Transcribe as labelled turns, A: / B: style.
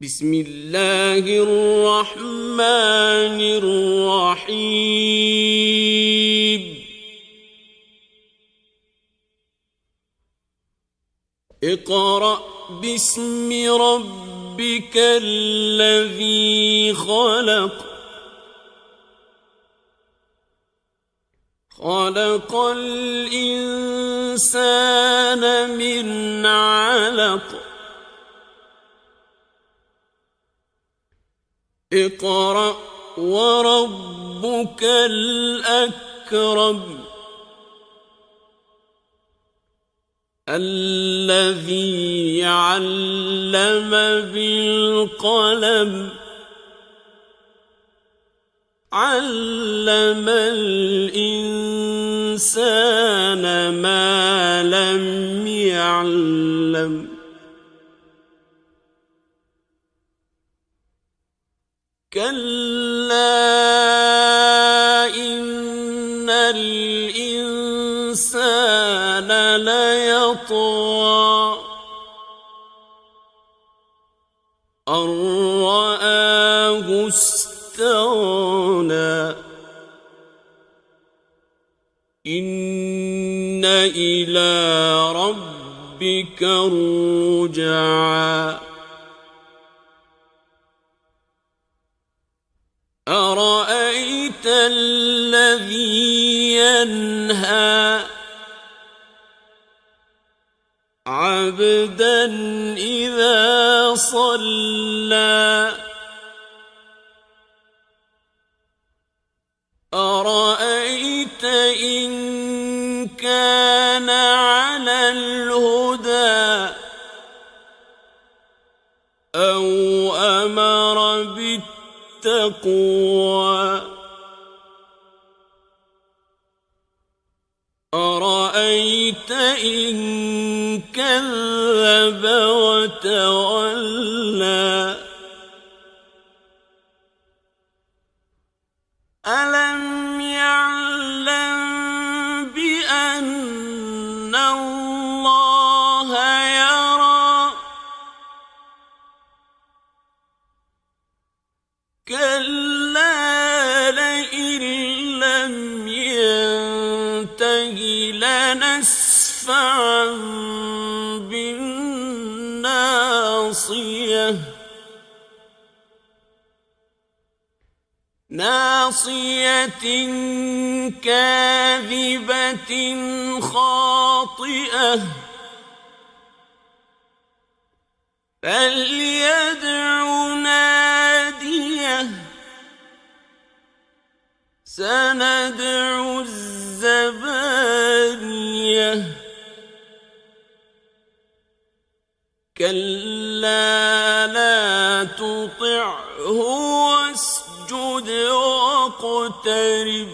A: بسم الله الرحمن الرحيم اقرأ باسم ربك الذي خلق خلق الإنسان من علق اقرأ وربك الأكرم الذي علم بالقلم علم الإنسان ما لم يعلم كلا إن الإنسان ليطغى أن رآه استغنى إن إلى ربك الرجعى أرأيت الذي ينهى عبدا إذا صلى أرأيت إن كان على الهدى أو أمر بالتقوى أرأيت إن كذب وتولى ألم يعلم بأن الله يرى كلا لئن لم ينته لنسفعا بالناصية ناصية كاذبة خاطئة فليدع ناديه سندع الزبانية كلا لا تطعه واسجد واقترب